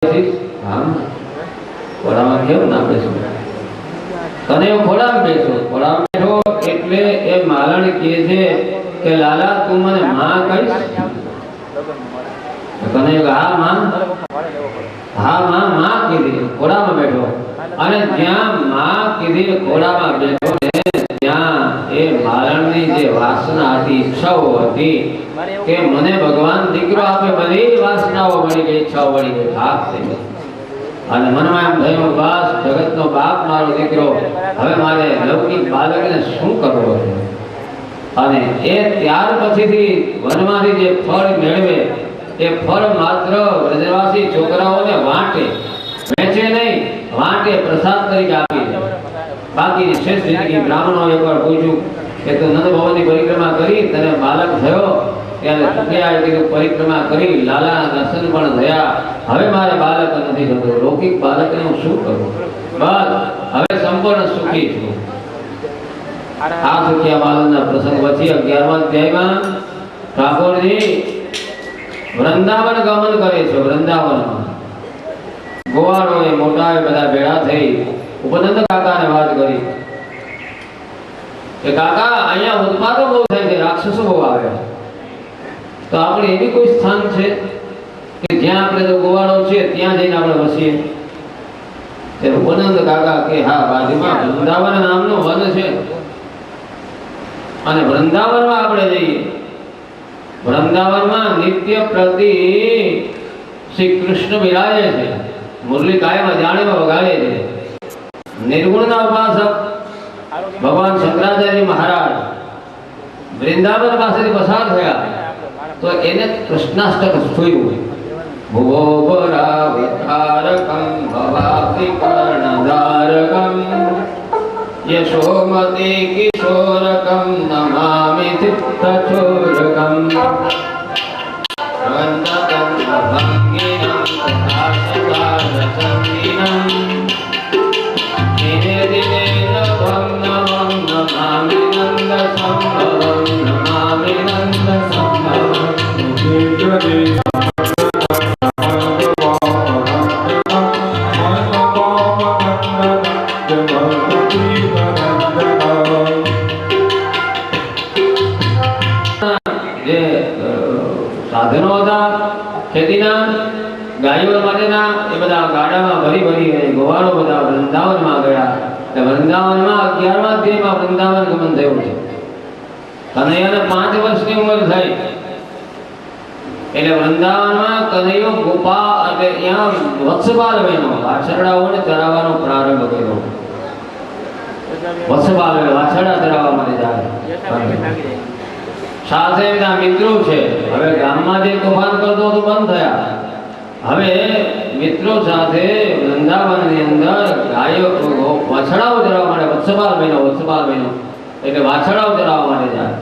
હા ખોડામાં કેમ ના બેસો તને ખોડામાં બેસો ખોડામાં બેઠો એટલે એ માલણ કહે છે કે લાલા તું મને માં કહીશ તને હા માં માં કીધી ખોડામાં બેઠો અને જ્યાં માં કીધી ખોડામાં બેઠો ને ત્યાં એ માલણની જે વાસના હતી ઈચ્છાઓ હતી કે મને ભગવાન દીકરો આપે બધી વાસનાઓ મળી ગઈ ઈચ્છાઓ મળી ગઈ હાથ થઈ ગઈ અને મનમાં એમ થયું બસ જગતનો બાપ મારો દીકરો હવે મારે લૌકિક બાળકને શું કરવો છે અને એ ત્યાર પછીથી વનમાંથી જે ફળ મેળવે એ ફળ માત્ર વ્રજવાસી છોકરાઓને વાંટે વેચે નહીં વાંટે પ્રસાદ તરીકે આપી દે બાકી શેષ જિંદગી બ્રાહ્મણો એકવાર પૂછ્યું કે તું નંદ ભવનની પરિક્રમા કરી તને બાળક થયો ત્યારે પરિક્રમા કરી લાલાના દર્શન પણ થયા હવે મારે બાળક નથી થતું લૌકિક બાળકને હું શું કરું બસ હવે સંપૂર્ણ સુખી છું આ સુખિયા બાળકના પ્રસંગ પછી 11મા અધ્યાયમાં ઠાકોરજી વૃંદાવન ગમન કરે છે વૃંદાવનમાં ગોવાળોએ મોટા બધા ભેળા થઈ ઉપનંદ કાકાને વાત કરી કે કાકા અહીંયા ઉત્પાદો બહુ થાય છે રાક્ષસો બહુ આવે તો આપણે એવી કોઈ સ્થાન છે કે જ્યાં આપણે તો ગોવાળો છે ત્યાં જઈને આપણે વસીએ તે ઉપનંદ કાકા કે હા બાજુમાં વૃંદાવન નામનું વન છે અને વૃંદાવનમાં આપણે જઈએ વૃંદાવનમાં નિત્ય પ્રતિ શ્રી કૃષ્ણ બિરાજે છે મુરલી કાયમ જાણીમાં વગાડે છે નિર્ગુણના ઉપાસક ભગવાન શંકરાચાર્ય મહારાજ વૃંદાવન પાસેથી પસાર થયા તો એને કૃષ્ણાષ્ટક સ્ફુર્યું ભુવોપરાવિતારકં ભવાબ્ધિ કર્ણધારકં યશોમતિ કિશોરકં નમામિ ચિત્તચોરકં વંદતં ભંગિનં તથાસકારચંદિનં દિને દિને નભં નમં નમામિ નંદ સંભવં નમામિ નંદ સંભવં સાધનો હતા ખેતીના ગાયો માટેના એ બધા ગાડામાં ભરી ગોવાળો બધા વૃંદાવનમાં ગયા વૃંદાવનમાં 11મા અધ્યાયમાં વૃંદાવન ગમન થયું છે કનૈયાને 5 વર્ષની ઉંમર થઈ એટલે વૃંદાવનમાં કનૈયો ગોપા એટલે ત્યાં વત્સપાલ બન્યો વાછરડાઓને ચરાવવાનો પ્રારંભ કર્યો વત્સપાલ વાછરડા ચરાવવા માટે જાય સાથે બધા મિત્રો છે હવે ગામમાં જે તોફાન કરતો હતો બંધ થયા હવે મિત્રો સાથે વૃંદાવનની અંદર ગાયો વાછડાઓ ચરાવવા માટે વત્સપાલ બન્યો એટલે વાછડાઓ ચરાવવા માટે જાય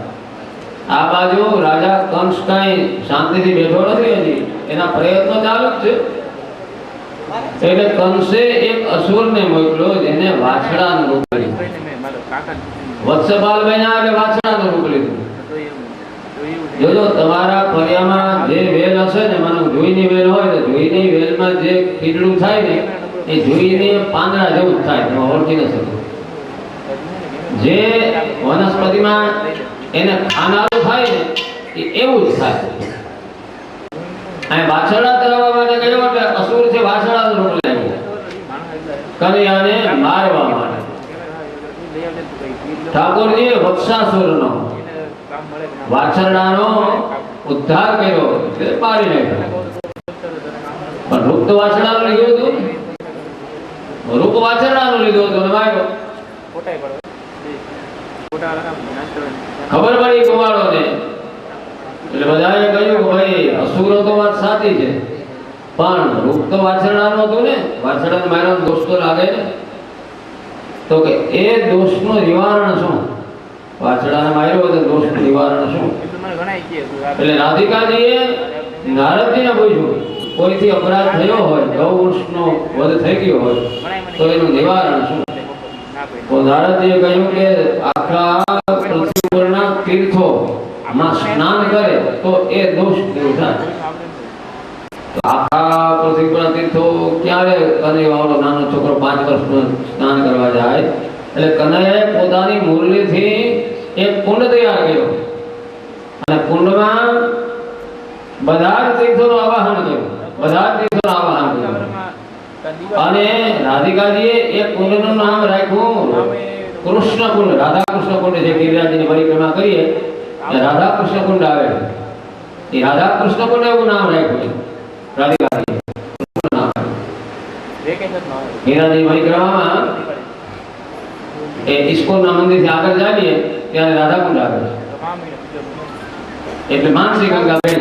આ બાજુ રાજા કંસ કઈ શાંતિથી બેઠો નથી હજી એના પ્રયત્નો ચાલુ જ છે એટલે કંસે એક અસુરને મોકલ્યો જેને વાછડાનું રૂપ લીધું વત્સપાલ બન્યા એટલે વાછડાનું રૂપ લીધું જોજો તમારા ફળિયામાં જે વેલ હશે ને મને જોઈની વેલ હોય તો જોઈની વેલમાં જે કીડડું થાય ને એ જોઈને પાંદડા જેવું જ થાય તમે ઓળખી ન શકો જે વનસ્પતિમાં એને ખાનારું થાય ને એ એવું જ થાય અને વાછરડા ચરાવવા માટે ગયો એટલે અસુર છે વાછરડાનું રૂપ લેવું કનૈયાને મારવા માટે ઠાકોરજીએ વત્સાસુરનો વાછરડાનો ઉદ્ધાર કર્યો એટલે મારી નાખ્યો પણ રૂપ તો વાછરડાનું લીધું હતું રૂપ વાછરડાનું લીધું હતું ને માર્યો ખબર પડી ગોવાળોને એટલે બધાએ કહ્યું કે ભાઈ અસુરો તો વાત સાચી છે પણ રૂપ તો વાછરડાનું હતું ને વાછરડાને માર્યાનો દોષ તો લાગે ને તો કે એ દોષનું નિવારણ શું વાછડાને માર્યો તો દોષનું નિવારણ શું એટલે રાધિકાજીએ નારદજીને પૂછ્યું કોઈથી અપરાધ થયો હોય ગૌવંશનો વધ થઈ ગયો હોય તો એનું નિવારણ શું તો નારદજીએ કહ્યું કે આખા પૃથ્વી પરના તીર્થોમાં સ્નાન કરે તો એ દોષ દૂર થાય તો આખા પૃથ્વી પર તીર્થો ક્યારે કનૈયાવાળો નાનો છોકરો 5 વર્ષનો સ્નાન કરવા જાય એટલે કનૈયાએ પોતાની મુરલીથી એક કુંડ તૈયાર કર્યો અને કુંડમાં બધા જ તીર્થોનું આવાહન કર્યું, બધા જ તીર્થોનું આવાહન કર્યું અને રાધિકાજીએ એક કુંડનું નામ રાખ્યું કૃષ્ણ કુંડ. રાધા કૃષ્ણ કુંડ જે ગિરિરાજની પરિક્રમા કરીએ રાધા કૃષ્ણ કુંડ આવે એ રાધા કૃષ્ણ કુંડ એવું નામ રાખ્યું રાધિકાજીએ. ગિરિરાજની પરિક્રમામાં એ ઇસ્કોનના મંદિરથી આગળ જઈએ ત્યારે રાધા કુંડ આવે એટલે માનસી ગંગા બેન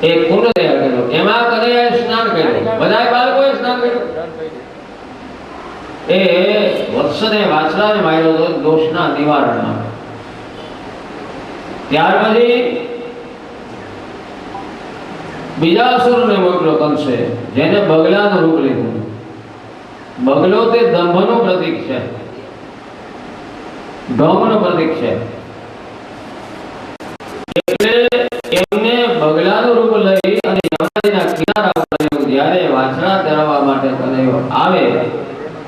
એક કુંડ તૈયાર કર્યો, એમાં કનૈયાએ સ્નાન કર્યું, બધાય બાળકોએ સ્નાન કર્યું. એ વત્સને વાછડાને માર્યો હતો દોષના નિવારણમાં. ત્યાર પછી બીજા અસુરને મોકલ્યો કંસે, જેને બગલાનું રૂપ લીધું. બગલો તે દંભનું પ્રતીક છે, ઢોંગનું પ્રતીક છે. એટલે એમને બગલાનું રૂપ લઈ અને યમુનાજીના કિનારા ઉપર જ્યારે વાછડા ચરાવવા માટે કનૈયો આવે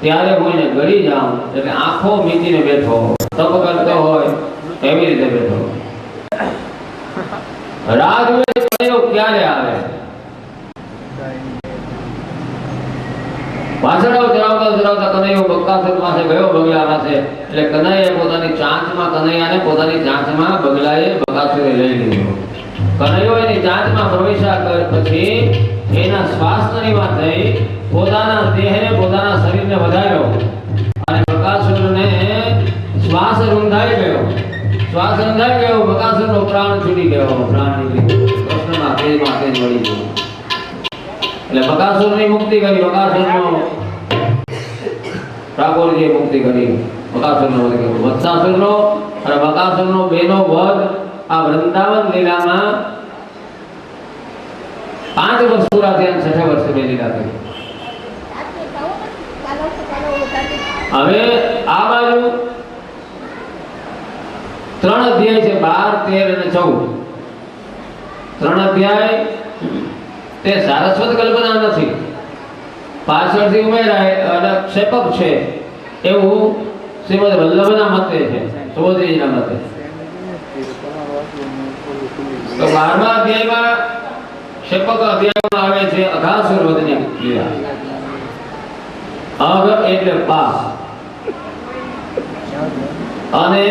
ત્યારે હું એને ગળી જાઉં એટલે આંખો મીચીને બેઠો તપ કરતો હોય એવી રીતે બેઠો. રાહ જુએ કનૈયો ક્યારે આવે. વાછડાઓ ચરાવતા ચરાવતા કનૈયો બકાસુર પાસે ગયો, બગલા પાસે. એટલે કનૈયાએ પોતાની ચાંચમાં બગલાએ બકાસુરે લઈ લીધો. કનૈયો એની ચાંચમાં પ્રવેશ્યા પછી એના શ્વાસનળીમાં થઈ પોતાના દેહને પોતાના શરીરને વધાર્યો અને બકાસુરને શ્વાસ રૂંધાઈ ગયો. બકાસુરનો પ્રાણ છૂટી ગયો, પ્રાણ નીકળી ગયો, કૃષ્ણના તેજમાં તેજ મળી ગયો. એટલે બકાસુરની મુક્તિ કરી, ઠાકોરજીએ મુક્તિ કરી બકાસુરનો વધ કર્યો. વત્સાસુરનો અને બકાસુરનો બેનો વધ આ વૃંદાવન લીલામાં 5 વર્ષ પૂરા થયા, 6 વર્ષે બે લીલા કરી. હવે આ બાજુ 3 અધ્યાય છે, 12, 13 અને 14. 3 અધ્યાય તે સારસ્વત કલ્પના નથી, પાછળથી ઉમેરાય અને ક્ષેપક છે એવું શ્રીમદ વલ્લભના મતે છે, સુબોધજીના મતે. તો 12મા અધ્યાયમાં ક્ષેપક અધ્યાયમાં આવે છે અઘાસુર વધની લીલા. અઘ એટલે પાપ અને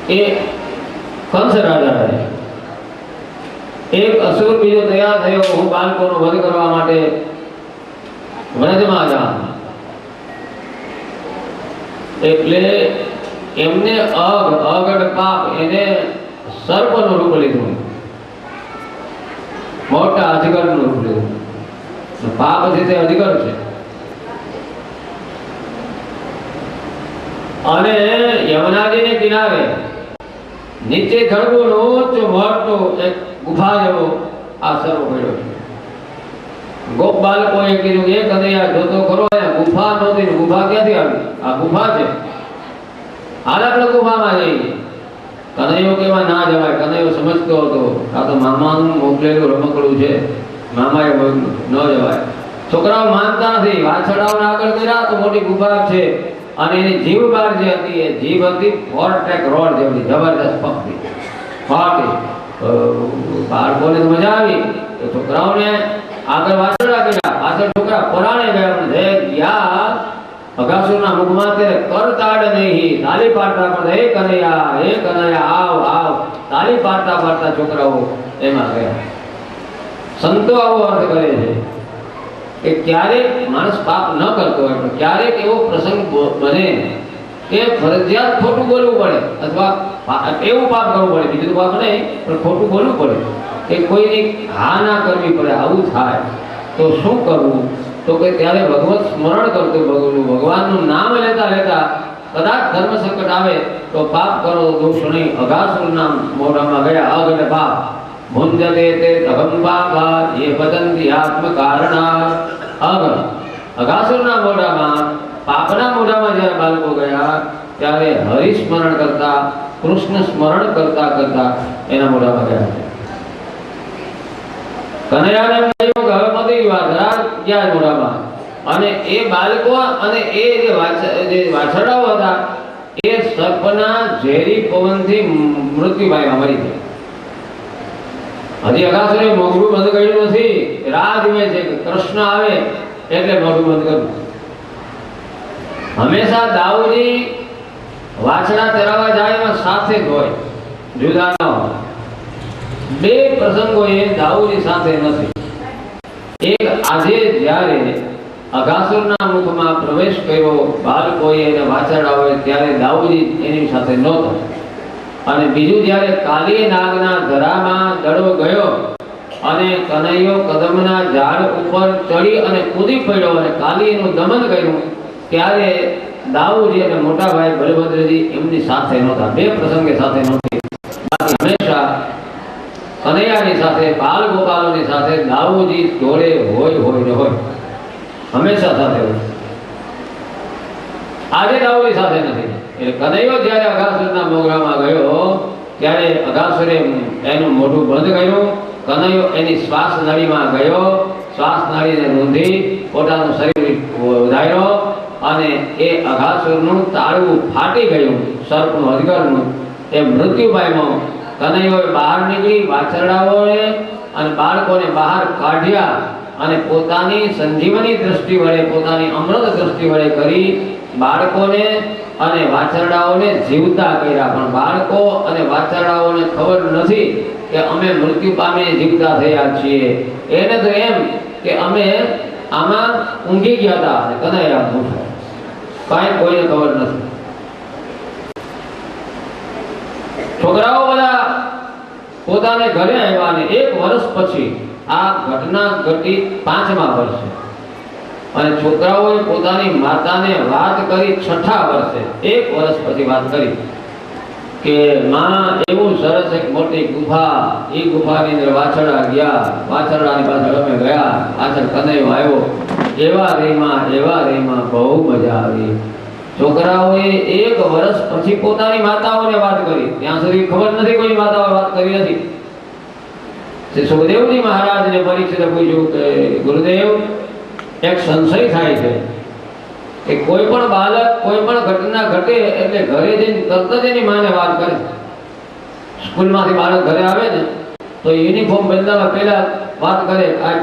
એ કંસ રાજા છે. એક અસુર બીજો તૈયાર થયો, હું બાળકોનો વધ કરવા માટે વ્રજમાં જાઉં. એટલે એમને અગડ પાપ એને સર્પનું રૂપ લીધું, મોટા અજગરનું રૂપ લીધું. પાપ છે તે અજગર છે. અને યમુનાજીને કિનારે નીચે ખડગું ઊંચો મોટો એક ગુફા જેવો આ સર્પ પડ્યો છે. ગોપ બાળકોએ કીધું કે કનૈયા જોતો ખરો, ગુફા નહોતી, ગુફા ક્યાંથી આવી? આ ગુફા છે, હાલ આપણે ગુફામાં જઈએ. કનૈયો કેવા ના જવાય. કનૈયો સમજતો હતો આ તો મામાનું મોકલેલું રમકડું છે, મામાએ ન જવાય. છોકરાઓ માનતા નથી, વાછડાઓને આગળ કર્યા તો મોટી ગુફા છે અને એની જીભ બાર જે હતી એ જીભ હતી ફોરટેક રોડ જેવી જબરદસ્ત પકડી ફાટી. બાળકોને તો મજા આવી, તો છોકરાઓને આગળ વાછડા કર્યા, પાછળ છોકરા પરાણે ગયા. પણ હે ગયા અઘાસુરના મુખમાં તે કરતાડ નહીં, તાલી પાડતા પણ હે કનૈયા આવ આવ, તાલી પાડતા છોકરાઓ એમાં ગયા. સંતો આવો અર્થ કરે છે કે ક્યારેક માણસ પાપ ન કરતો હોય પણ ક્યારેક એવો પ્રસંગ બને કે ફરજિયાત ખોટું બોલવું પડે અથવા એવું પાપ કરવું પડે, બીજું પાપ નહીં પણ ખોટું બોલવું પડે કે કોઈની હા ના કરવી પડે. આવું થાય તો શું કરવું? તો કે ત્યારે ભગવત સ્મરણ કરતું ભગવું, ભગવાનનું નામ લેતા લેતા કદાચ ધર્મ સંકટ આવે તો પાપ કરો દોષ નહીં. અઘાસુરના મોઢામાં ગયા અગ એટલે પાપ. ભુંજતે તે અહમ પાપા એ વદંતિ આત્મ કારણા. અઘાસુરના મોઢામાં, પાપના મોઢામાં જ્યારે બાળકો ગયા ત્યારે હરિસ્મરણ કરતા, કૃષ્ણ સ્મરણ કરતા કરતા એના મોઢામાં ગયા છે. કનૈયાને એમ કહ્યું કે હવે મળી વાછરડા ગયા મોઢામાં, અને એ બાળકો અને એ જે વાછરડાઓ હતા એ સર્પના ઝેરી પવનથી મૃત્યુ પામ્યા, મરી ગયા. હજી અગાસુરે મોઢું બંધ કર્યું નથી, રાહ જુએ છે કે કૃષ્ણ આવે એટલે મોઢું બંધ કરવું. હંમેશા દાઉજી વાછડા ચરાવવા જાય એમાં સાથે જ હોય, જુદા ન હોય. બે પ્રસંગો એ દાઉજી સાથે નથી. એક આજે જ્યારે અગાસુરના મુખમાં પ્રવેશ કર્યો બાળકોએ અને વાછરડાઓએ, ત્યારે દાઉજી એની સાથે નહોતો. અને બીજું જ્યારે કાલી નાગના ધરામાં દડો ગયો અને કનૈયો કદમના ઝાડ ઉપર ચડી અને કૂદી પડ્યો અને કાલીનું દમન કર્યું, ત્યારે દાઉજી અને મોટા ભાઈ બલભદ્રજી એમની સાથે નહોતા. બે પ્રસંગે સાથે નહોતી. બાકી હંમેશા કનૈયાની સાથે, બાલ ગોપાલોની સાથે દાઉજી જોડે હોય ને હોય, હંમેશા સાથે હોય. આજે દાઉજી સાથે નથી. એટલે કનૈયો જ્યારે અગાસુરના મોગરામાં ગયો ત્યારે અગાસુરે એનું મોઢું બંધ કર્યું. કનૈયો એની શ્વાસ નળીમાં ગયો, શ્વાસ નળીને રૂંધી પોતાનું શરીર વધાર્યો અને એ અગાસુરનું તાળવું ફાટી ગયું, સર્પનું અજગરનું. એ મૃત્યુ પામ્યો. કનૈયોએ બહાર નીકળી વાછરડાઓને અને બાળકોને બહાર કાઢ્યા અને પોતાની સંજીવની દ્રષ્ટિ વડે, પોતાની અમૃત દ્રષ્ટિ વડે કરી બાળકોને અને વાછરડાઓને જીવતા કર્યા. પણ બાળકો અને વાછરડાઓને ખબર નથી કે અમે મૃત્યુ પામીને જીવતા થયા છીએ. એને તો એમ કે અમે આમાં ઊંઘી ગયા હતા અને કનૈયા મૂઠો. કાંઈ કોઈને ખબર નથી. છોકરાઓ બધા પોતાને ઘરે આવ્યા અને 1 વર્ષ પછી આ ઘટના ઘટી 5મા વર્ષે, અને છોકરાઓએ પોતાની માતાને વાત કરી 6ઠા વર્ષે, 1 વર્ષ પછી વાત કરી કે માં એવું સરસ એક મોટી ગુફા, એ ગુફાની અંદર વાછરડા ગયા, વાછરડાની પાછળ અમે ગયા, પાછળ કનૈયો આવ્યો, એવા રહીમાં બહુ મજા આવી. છોકરાઓએ 1 વર્ષ પછી પોતાની માતાઓને વાત કરી. ત્યાં સુધી ખબર નથી, કોઈ માતાઓએ વાત કરી નથી. શ્રી સુખદેવજી મહારાજને પરીક્ષિતે પૂછ્યું કે ગુરુદેવ, એક સંશય થાય છે કે કોઈ પણ બાળક કોઈ પણ ઘટના ઘટે એટલે ઘરે જઈને તરત જ એની માને વાત કરે. સ્કૂલમાંથી બાળક ઘરે આવે ને તો યુનિફોર્મ બદલાવા પહેલા વાત કરે, આજ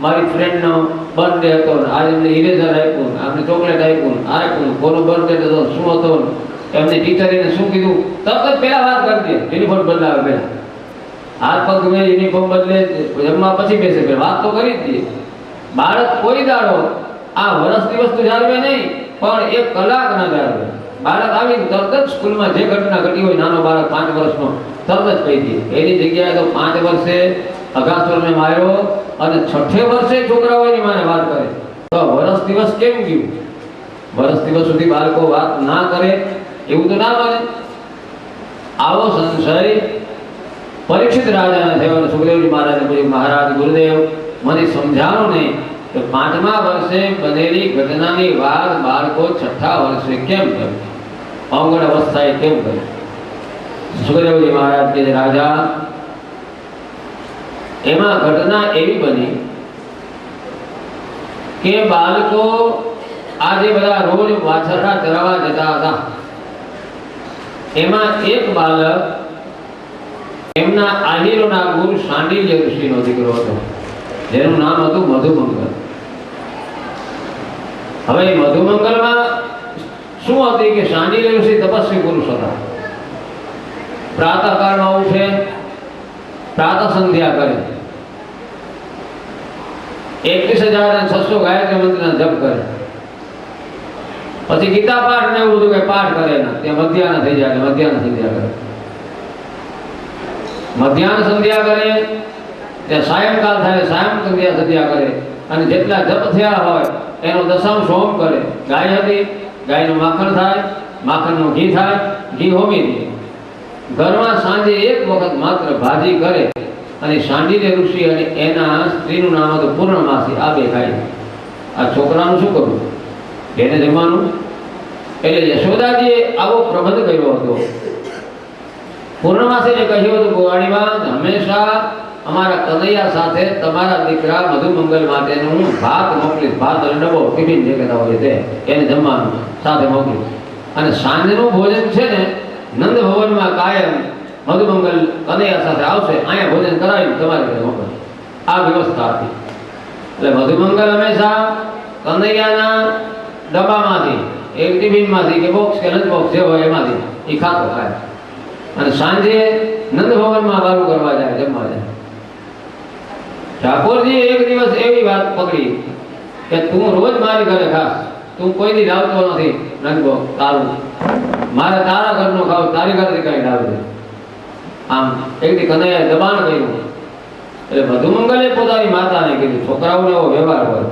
મારી ફ્રેન્ડનો બર્થડે હતો, આજે એમને ઇરેઝર આપ્યું, આમને ચોકલેટ આપ્યું, કોનો બર્થડે હતો, શું હતો, એમની ટીચરે શું કીધું, તરત જ પહેલા વાત કરી દે. યુનિફોર્મ બદલાવે પહેલા, હાથ પગ ધોવે, યુનિફોર્મ બદલે, જમવા પછી બેસે, વાત તો કરી જ દે. બાળક કોઈ દાડો આ વર્ષની વસ્તુ જાળવે નહીં, પણ 1 કલાક ના જાળવે. બાળક આવીને તરત જ સ્કૂલમાં જે ઘટના ઘટી હોય, નાનો બાળક 5 વર્ષનો, તરત જ કહી દે. એની જગ્યાએ તો 5 વર્ષે અગાસુરને માર્યો અને 6ઠે વર્ષે છોકરાઓ એની માને વાત કરે. તો વર્ષ દિવસ કેમ ગયું? વર્ષ દિવસ સુધી બાળકો વાત ના કરે એવું તો ના બને. આવો સંશય પરીક્ષિત રાજાને થયો. સુખદેવજી મહારાજને પૂછ્યું, મહારાજ ગુરુદેવ, મને સમજાવો નહીં કે 5મા વર્ષે બનેલી ઘટનાની વાત બાળકો 6ઠા વર્ષે કેમ કરે, અવગણ અવસ્થાએ કેમ કરે? સુખદેવજી મહારાજ કે રાજા, એમાં ઘટના એવી બની કે બાળકો આજે બધા રોજ વાછરડા ચરાવવા જતા હતા. એમાં એક બાળક એમના આહિરોના ગુરુ શાંડિલ્ય ઋષિનો દીકરો હતો, જેનું નામ હતું મધુમંગલ. હવે મધુમંગલમાં શું હતી કે શાંડિલ્ય ઋષિ તપસ્વી પુરુષ હતા. પ્રાતઃકાળમાં ઉઠે, પ્રાતઃ સંધ્યા કરે, 21,600 ગાયત્રી મંત્રના જપ કરે, પછી ગીતા પાઠ ને એવું બધું કઈ પાઠ કરે ને ત્યાં મધ્યાહન થઈ જાય, મધ્યાહન સંધ્યા કરે. મધ્યાહન સંધ્યા કરે ત્યાં સાયંકાળ થાય, સાયં સંધ્યા કરે, અને જેટલા જપ થયા હોય એનો દશાંશ હોમ કરે. ગાય હતી, ગાયનું માખણ થાય, માખણનું ઘી થાય, ઘી હોમી દે. ઘરમાં સાંજે 1 વખત માત્ર ભાજી કરે, અને શાંડિલ્ય ઋષિ અને એના સ્ત્રીનું નામ હતું પૂર્ણમાસી, આ 2 ખાય. આ છોકરાનું શું કરવું? એને જમવાનું એટલે યશોદાજીએ આવો પ્રબંધ કર્યો હતો. પૂર્ણમાસીને કહ્યું હતું ગોવાળીમાં હંમેશા અમારા કનૈયા સાથે તમારા દીકરા મધુમંગલ માટેનું હું ભાત મોકલીશ. ભાત અને ડબ્બો ટિફિન જે કહેતા હોય તે એને જમવાનું સાથે મોકલીશ. અને સાંજનું ભોજન છે ને નંદ ભવનમાં કાયમ મધુમંગલ કનૈયા સાથે આવશે, અહીંયા ભોજન કરાવી તમારી ઘરે મોકલે. આ વ્યવસ્થા હતી. એટલે મધુમંગલ હંમેશા કનૈયાના ડબ્બામાંથી એક ટિફિનમાંથી કે બોક્સ કે લંચ બોક્સ જે હોય એમાંથી એ ખાતો ખાય. અને સાંજે નંદ ભવનમાં વારું કરવા જાય, જમવા જાય. ઠાકોરજી એક દિવસ એવી વાત પકડી કે તું રોજ મારી ઘરે ખાસ, તું કોઈ દી લાવતો નથી લંચ બોક્સ તારું, મારે તારા ઘરનું ખાવ, તારી ઘરથી કઈ લાવજે. આમ એક દી કનૈયાએ દબાણ કર્યું. એટલે મધુમંગલે પોતાની માતાને કીધું, છોકરાઓને એવો વ્યવહાર હોય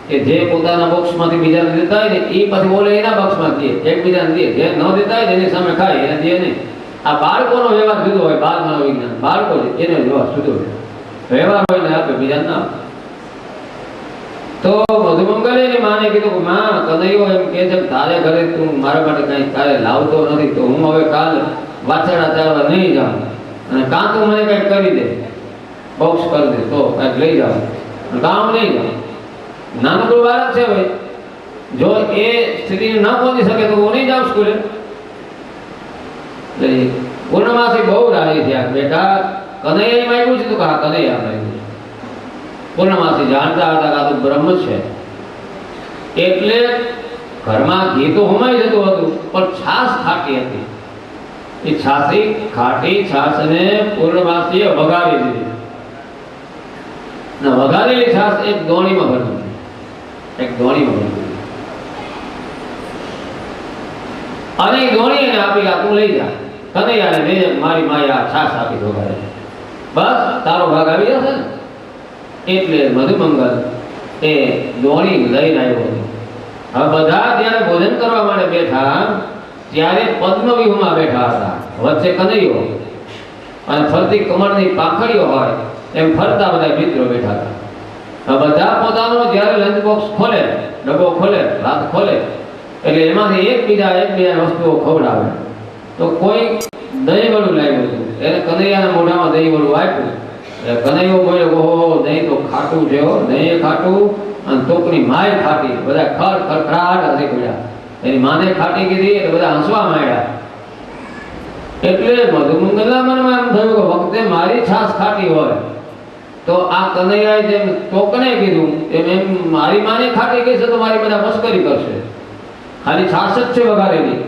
કે જે પોતાના બોક્સમાંથી બીજાને દેતા હોય ને એ પછી બોલે એના બોક્સમાં દે, એકબીજાને દે. જે ન દેતા હોય એની સામે ખાય, એને દે નહીં. આ બાળકોનો વ્યવહાર જુદો હોય, બાળ મનોવિજ્ઞાન બાળકો છે એનો વ્યવહાર જુદો હોય. વ્યવહાર હોય ને આપે, બીજા ના. તો મધુમંગલે એની માને કીધું કે માં, કનૈયો એમ કે છે તારે ઘરે તું મારા માટે કઈ તારે લાવતો નથી, તો હું હવે કાલ વાછરડા ચાલવા નહીં જાઉં, અને કાં તું મને કઈક કરી દે, બોક્સ કરી દે તો કઈક લઈ જાઉં, કામ નહીં જાઉં. નાનકડું બાળક છે ભાઈ, જો એ સ્થિતિને ન પહોંચી શકે તો હું નહીં જાઉં સ્કૂલે. પૂર્ણમાસી બહુ રાજી થયા. બેટા કનૈયા માંગ્યું છે તો કહા કનૈયા માંગ્યું. પૂર્ણમાસી જાણતા હતા કે આ તો બ્રહ્મ છે. એટલે ઘરમાં ઘી તો હોમાઈ જતું હતું, પણ છાશ ખાટી હતી. એ છાસી ખાટી છાશને પૂર્ણમાસીએ વઘારી દીધી. વઘારેલી છાશ એક દોણીમાં ભરી, એક દોણીમાં ભરી, અને એ દોણી એને આપી, આ તું લઈ જા. કનૈયાને દે, મારી માએ આ છાશ આપી વઘારે, બસ તારો ભાગ આવી જશે ને. એટલે મધુમંગલ એ દોણી લઈને આવ્યો હતો. હવે બધા ત્યારે ભોજન કરવા માટે બેઠા, ત્યારે પદ્મવ્યૂહમાં બેઠા હતા. વચ્ચે કનૈયો અને ફરતી કમળની પાંખડીઓ હોય એમ ફરતા બધા મિત્રો બેઠા હતા. બધા પોતાનો જ્યારે લંચ બોક્સ ખોલે, ડબ્બો ખોલે, ભાત ખોલે, એટલે એમાંથી એકબીજા વસ્તુઓ ખવડાવે. તો કોઈ દહીં વડું લાવ્યું હતું, એને કનૈયાના મોઢામાં દહીં વડું આપ્યું. કનૈયો બોલ્યો, ઓહો દહીં તો ખાટું છે, દહીં ખાટું અને તોકની માય ખાટી. બધા ખડખડાટ હસી પડ્યા. એની માને ખાટી કીધી એટલે બધા હસવા માંડ્યા. એટલે મધુમંગલના મનમાં એમ થયું કે વખતે મારી છાશ ખાટી હોય તો આ કનૈયાએ જેમ તોકને કીધું એમ મારી માને ખાટી કહીશે તો મારી બધા મસ્કરી કરશે. ખાલી છાશ જ છે વઘારેલી.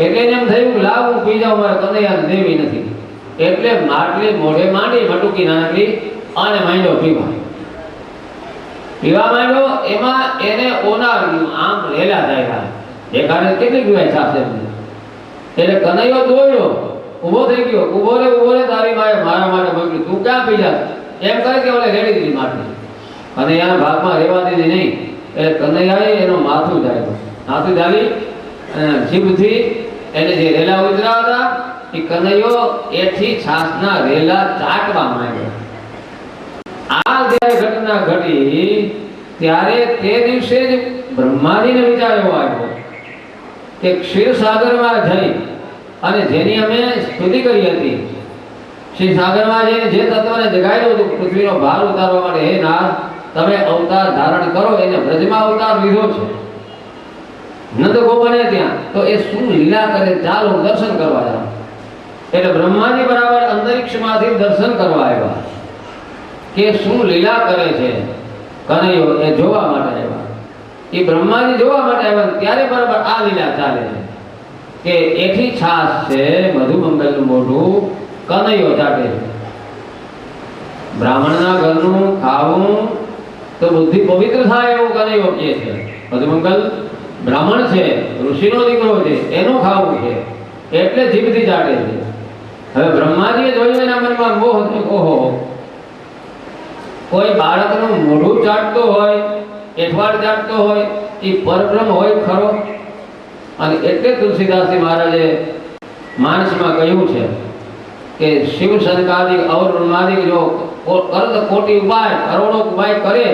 એટલે એમ થયું લાવ હું પી જાઉં, મારે કનૈયાને દેવી નથી. એટલે માટલી મોઢે માંડી, મટુકી નાનકડી, અને માંડ્યો પીવા માંડ્યો. એમાં એને ઓનાવ્યું, આમ રેલા જાય. એકાને કેટલી પીવાય છાશ એમને. એટલે કનૈયો દોડ્યો, ઊભો થઈ ગયો. ઊભો રે તારી માએ મારા માટે મોકલ્યું, તું ક્યાં પી જા એમ કરે કે ઓલે રેડી દીધી માટલી. કનૈયાના ભાગમાં રહેવા દીધી નહીં. એટલે કનૈયાએ એનું માથું ઝાલ્યું. માથું ઝાલી જીભથી એને જે રેલા ઉતરા હતા એ કનૈયો એથી છાશના રેલા ચાટવા માંડ્યો. આ જ્યારે ઘટના ઘટી ત્યારે તે દિવસે જ બ્રહ્માજીને વિચાર એવો આવ્યો કે ક્ષીરસાગરમાં જઈ અને જેની અમે સ્તુતિ કરી હતી, ક્ષીરસાગરમાં જઈને જે તત્વને જગાડ્યું હતું પૃથ્વીનો ભાર ઉતારવા માટે, હે નાથ તમે અવતાર ધારણ કરો, એને બ્રજમાં અવતાર લીધો છે નંદ ગોપને ત્યાં, તો એ શું લીલા કરે, ચાલો દર્શન કરવા જાઓ. એટલે બ્રહ્માજી બરાબર અંતરિક્ષમાંથી દર્શન કરવા આવ્યા કે શું લીલા કરે છે કનૈયો, એ જોવા માટે આવ્યા. એ બ્રહ્માજી જોવા માટે આવ્યા. ત્યારે બરાબર આ લીલા ચાલે છે કે એથી છાશ છે, મધુમંગલનું મોઢું કનૈયો ચાટે છે. બ્રાહ્મણના ઘરનું ખાવું તો બુદ્ધિ પવિત્ર થાય એવું કનૈયો કહે છે. મધુમંગલ બ્રાહ્મણ છે, ઋષિનો દીકરો છે, એનું ખાવું છે, એટલે જીભથી ચાટે છે. હવે બ્રહ્માજીએ જોયું, એના મનમાં મોહ થયો, ઓહો કોઈ બાળકનું મોઢું ચાટતો હોય, એઠવાડ ચાટતો હોય, એ પરબ્રહ્મ હોય ખરો. અને એટલે તુલસીદાસજી મહારાજે માનસમાં કહ્યું છે કે શિવ સંકાદિક અવર બ્રહ્માદિક જો અર્ધ કોટી ઉપાય કરોડો ઉપાય કરે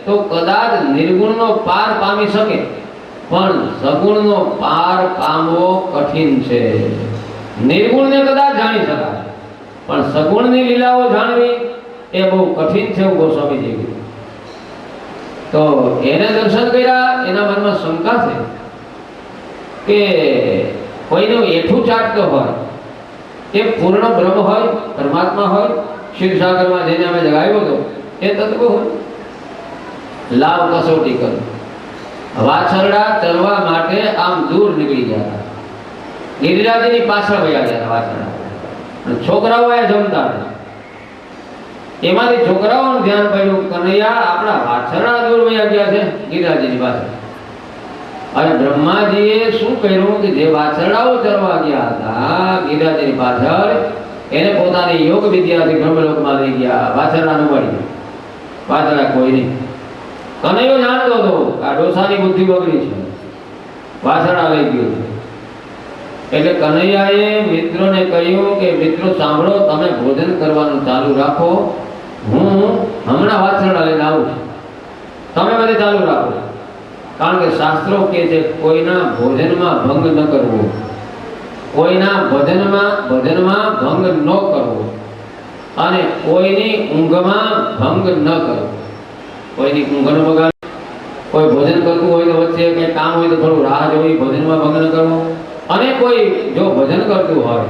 તો કદાચ નિર્ગુણનો પાર પામી શકે. પણ સગુણનો પાર પામવો કઠિન છે. નિર્ગુણને કદાચ જાણી શકાય, પણ સગુણની લીલાઓ જાણવી એ બહુ કઠિન છે એવું ગોસ્વામીજી કીધું. તો એને દર્શન કર્યા, એના મનમાં શંકા છે કે કોઈનું એઠું ચાટતો હોય એ પૂર્ણ બ્રહ્મ હોય, પરમાત્મા હોય, ક્ષીરસાગરમાં જેને અમે જગાવ્યો હતો એ તત્વ હોય. લાવ કસોટી કરો. વાછરડા ચરવા માટે આમ દૂર નીકળી ગયા હતા. ગિરિરાજની પાછળ વયા ગયા હતા વાછરડા. છોકરાઓ એ જમતા હતા. એમાંથી છોકરાઓનું ધ્યાન પડ્યું, કનૈયા આપણા વાછરડા દૂર વયા ગયા છે ગિરિરાજની પાછળ. અને બ્રહ્માજીએ શું કર્યું કે જે વાછરડાઓ ચરવા ગયા હતા ગિરિરાજની પાછળ, એને પોતાની યોગ વિદ્યાથી બ્રહ્મલોકમાં લઈ ગયા. વાછરડાનું વળી વાછરડા કોઈ નહીં. કનૈયો જાણતો હતો આ ડોસાની બુદ્ધિ બગડી છે, વાછરડા લઈ ગયો છે. એટલે કનૈયાએ મિત્રોને કહ્યું કે મિત્રો સાંભળો, તમે ભોજન કરવાનું ચાલુ રાખો, હું હમણાં વાછરડા લઈને આવું છું, તમે બધે ચાલુ રાખો. કારણ કે શાસ્ત્રો કહે છે કોઈના ભોજનમાં ભંગ ન કરવો, કોઈના ભજનમાં ભંગ ન કરવો, અને કોઈની ઊંઘમાં ભંગ ન કરવો. કોઈની ઊંઘનો બગાડ, કોઈ ભોજન કરતું હોય તો વચ્ચે કંઈ કામ હોય તો થોડું રાહ જોઈ, ભોજનમાં ભંગ ન કરવો. અને કોઈ જો ભજન કરતું હોય,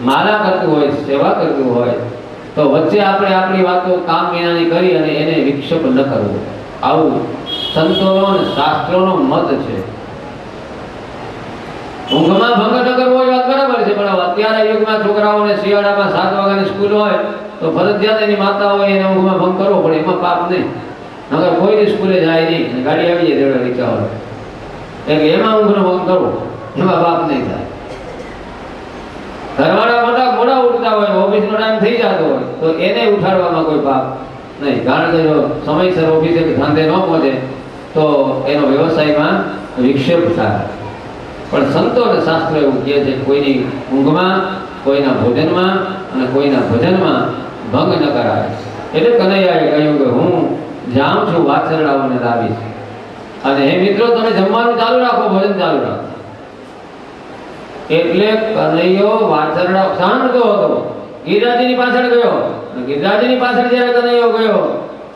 માલા કરતું હોય, સેવા કરતું હોય તો વચ્ચે આપણે આપણી વાતો કામ વિનાની કરી અને એને વિક્ષેપ ન કરવો. આવું સંતોનો અને શાસ્ત્રોનો મત છે. ઊંઘમાં ભંગ ન કરવો એ વાત બરાબર છે, પણ અત્યારના યુગમાં છોકરાઓને શિયાળામાં 7 વાગ્યાની સ્કૂલ હોય તો ફરજિયાત એની માતા હોય એને ઊંઘમાં ભંગ કરવો પડે. એમાં પાપ નહીં, નકર કોઈની સ્કૂલે જાય નહીં, ગાડી આવી જાય તેડે રિક્ષા હોય એટલે એમાં ઊંઘનો ભંગ કરવો, એમાં પાપ નહીં થાય. ઘરવાળા મોડા ઉઠતા હોય, ઓફિસનો ટાઈમ થઈ જતો હોય તો એને ઉઠાડવામાં કોઈ પાપ નહીં. કારણ કે જો સમયસર ઓફિસે ધંધે ન પહોંચે તો એનો વ્યવસાયમાં વિક્ષેપ થાય. પણ સંતો અને શાસ્ત્રો એવું કહે છે કોઈની ઊંઘમાં, કોઈના ભોજનમાં અને કોઈના ભજનમાં ભંગ ન કરાય. એટલે કનૈયાએ કહ્યું કે હું જાઉં છું, વાછરડાઓને લાવીશ. અને હે મિત્રો, તમે જમવાનું ચાલુ રાખો, ભોજન ચાલુ રાખો. એટલે કનૈયો વાછરડા સાંભળતો હતો, ગિરિરાજની પાછળ ગયો. ગિરિરાજની પાછળ જ્યારે કનૈયો ગયો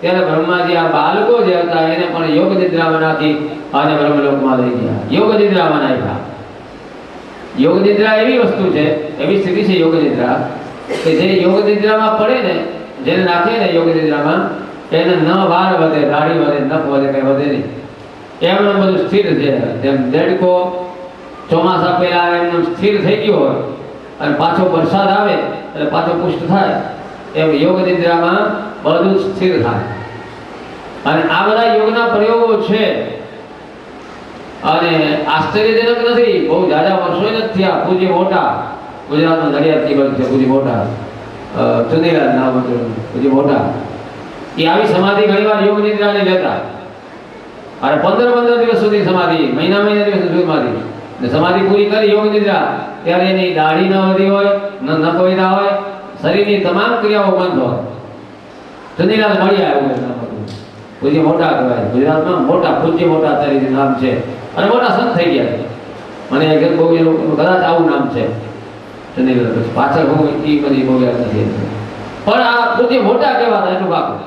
ત્યારે બ્રહ્માજી આ બાળકો જે હતા એને પણ યોગ નિદ્રામાં નાખી અને બ્રહ્મલોકમાં લઈ ગયા. યોગ નિદ્રામાં નાખ્યા. યોગ નિદ્રા એવી વસ્તુ છે, એવી સ્થિતિ છે યોગ નિદ્રા કે જે યોગ નિદ્રામાં પડે ને, જેને નાખે ને યોગ નિદ્રામાં, એને ન વાર વધે, દાઢી વધે, નખ વધે, કઈ વધે નહીં. એમને બધું સ્થિર છે. જેમ દેડકો ચોમાસા પહેલા એમને સ્થિર થઈ ગયો હોય અને પાછો વરસાદ આવે એટલે પાછો પુષ્ટ થાય, એમ યોગ નિદ્રામાં બધું સ્થિર થાય. અને આ બધા યોગના પ્રયોગો છે અને આશ્ચર્યજનક નથી. બહુ જાજા વર્ષો નથી થયા. પૂજ્ય મોટા ગુજરાતમાં નડિયાદ તિબક છે, પૂજ્ય મોટા ચુનીલાલ નામ હતું, પૂજ્ય મોટા, એ આવી સમાધિ ઘણીવાર યોગ નિદ્રાની લેતા. અને 15 દિવસ સુધી સમાધિ, મહિના દિવસ સુધી સમાધિ પૂરી કરી યોગ નિદ્રા, ત્યારે એની દાઢી ન વધી હોય, ન નખ વધ્યા હોય, શરીરની તમામ ક્રિયાઓ બંધ હોય. ચુનીલાલ મળી આવ્યું, પૂજ્ય મોટા કહેવાય. ગુજરાતમાં મોટા, પૂજ્ય મોટા તરીકે નામ છે અને મોટા સંત થઈ ગયા છે. મને કદાચ આવું નામ છે ચુનીલાલ, પાછળ હું એ બધી બહુ યાદ નથી. પણ આ પૂજ્ય મોટા કહેવાતા એટલું પાકું,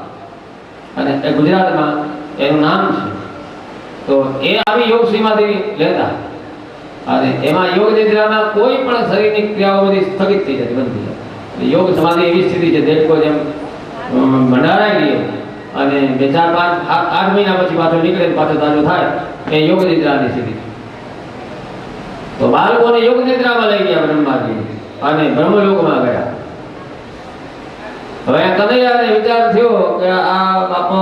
અને એ ગુજરાતમાં એનું નામ છે. તો એ આવી યોગ સમાધિ લેતા અને એમાં યોગ નિદ્રામાં કોઈ પણ શરીરની ક્રિયાઓ બધી સ્થગિત થઈ જતી, બંધ થઈ જાય. યોગ સમાધિ એવી સ્થિતિ છે, દેડકો જેમ ભંડારાઈ ગયો અને 2, 4, 5, 8 મહિના પછી પાછો નીકળે, પાછો તાજો થાય, એ યોગ નિદ્રાની સ્થિતિ. તો બાળકોને યોગ નિદ્રામાં લઈ ગયા બ્રહ્માજી અને બ્રહ્મલોકમાં ગયા. હવે કનૈયાને વિચાર થયો કે આ બાપો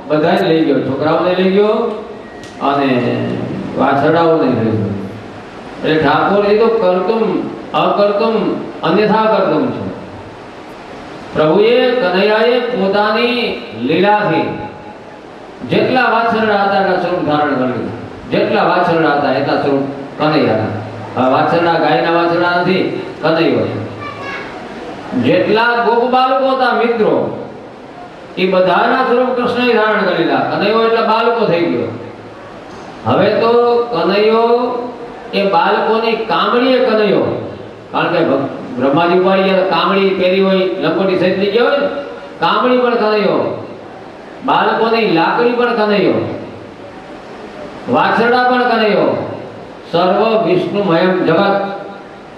બધાને લઈ ગયો, છોકરાઓને લઈ ગયો અને વાછરડાઓને લઈ ગયો. એટલે ઠાકોરજી તો કરતુમ અકર્તુમ અન્યથા કરતુમ છે. પ્રભુએ, કનૈયાએ પોતાની લીલાથી જેટલા વાછરડા હતા એટલા સ્વરૂપ ધારણ કર્યું. જેટલા વાછરડા હતા એટલા સ્વરૂપ કનૈયાના. વાછરડા ગાયના વાછરડા નથી, કનૈયો છે. જેટલા ગોપ બાળકો હતા મિત્રો, એ બધાના સ્વરૂપ કૃષ્ણએ ધારણ કરેલા. કનૈયો એટલા બાળકો થઈ ગયો. હવે તો કનૈયો એ બાળકોની કામળીએ કનૈયો, કારણ કે બ્રહ્માજી ઉપાડી ગયા કામળી પહેરી હોય, લંગોટી સજલી ગયા હોય, કામળી પણ કનૈયો, બાળકોની લાકડી પણ કનૈયો, વાછરડા પણ કનૈયો, સર્વ વિષ્ણુમય જગત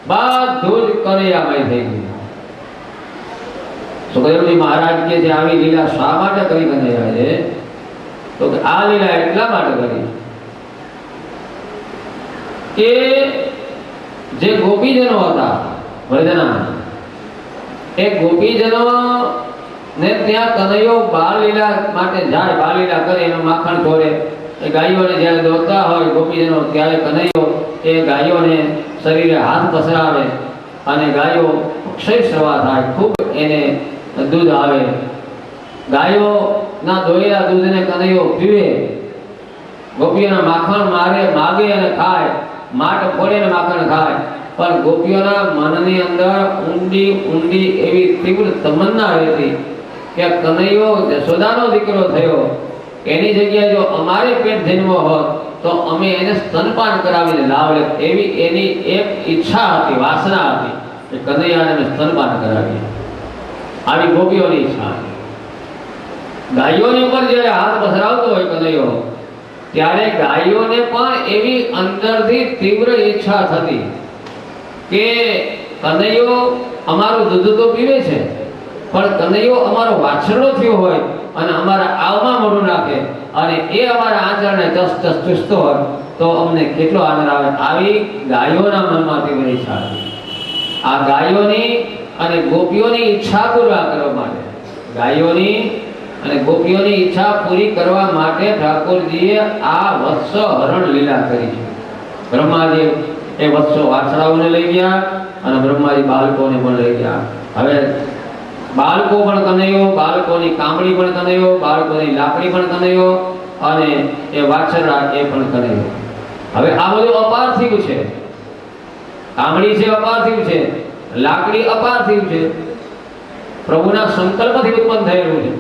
બધું જ કનૈયામય થઈ ગયું. સુખદેવજી મહારાજ કે જે આવી લીલા શા માટે કરી કનૈયાએ? તો કે આ લીલા એટલા માટે કરી કે જે ગોપીજનો હતા વર્ધના, એ ગોપીજનો ને ત્યાં કનૈયો બાળ લીલા માટે જાય, બાળ લીલા કરે, એનું માખણ છોડે. એ ગાયોને જ્યારે દોરતા હોય ગોપીજનો, ત્યારે કનૈયો એ ગાયોને શરીરે હાથ પસરાવે અને ગાયો અક્ષય સ્રવા થાય, ખૂબ એને દૂધ આવે. ગાયોના દોયેલા દૂધને કનૈયો પીવે, ગોપીઓના માખણ માગે અને ખાય, માટ ફોડે ને માખણ ખાય. પણ ગોપીઓના મનની અંદર ઊંડી ઊંડી એવી તીવ્ર તમન્ના હતી કે કનૈયો જશોદાનો દીકરો થયો, એની જગ્યાએ જો અમારે પેટ જન્મો હોત તો અમે એને સ્તનપાન કરાવીને લાવ લેત. એવી એની એક ઈચ્છા હતી, વાસના હતી કે કનૈયાને અમે સ્તનપાન કરાવીએ. આવી ગોપીઓની ઈચ્છા હતી. ગાયોની ઉપર જ્યારે હાથ પસરાવતો હોય કનૈયો, ત્યારે ગાયોને પણ એવી અંદરથી તીવ્ર ઈચ્છા થતી કે કનૈયો અમારું દૂધ તો પીવે છે, પણ કનૈયો અમારો વાછરડો થયો હોય અને અમારા આવમાં મોઢું નાખે અને એ અમારા આંચળને ટસ ટસ ચૂસતો હોય તો અમને કેટલો આનંદ આવે. આવી ગાયોના મનમાં તીવ્ર ઈચ્છા હતી. આ ગાયોની અને ગોપીઓની ઈચ્છા પૂરા કરવા માટે, ગાયોની અને ગોપીઓની ઈચ્છા પૂરી કરવા માટે ઠાકોરજીએ આ વત્સ હરણ લીલા કરી છે. બ્રહ્માજી એ વત્સો વાછડાઓને લઈ ગયા અને બ્રહ્માજી બાળકોને પણ લઈ ગયા. હવે બાળકો પણ કનૈયો, બાળકોની કામળી પણ કનૈયો, બાળકોની લાકડી પણ કનૈયો અને એ વાછરડા એ પણ કનૈયો. હવે આ બધું અપાર્થિવ છે. કામળી છે અપાર્થિવ છે, લાકડી અપાર્થિવ છે, પ્રભુના સંકલ્પથી ઉત્પન્ન થયેલું છે.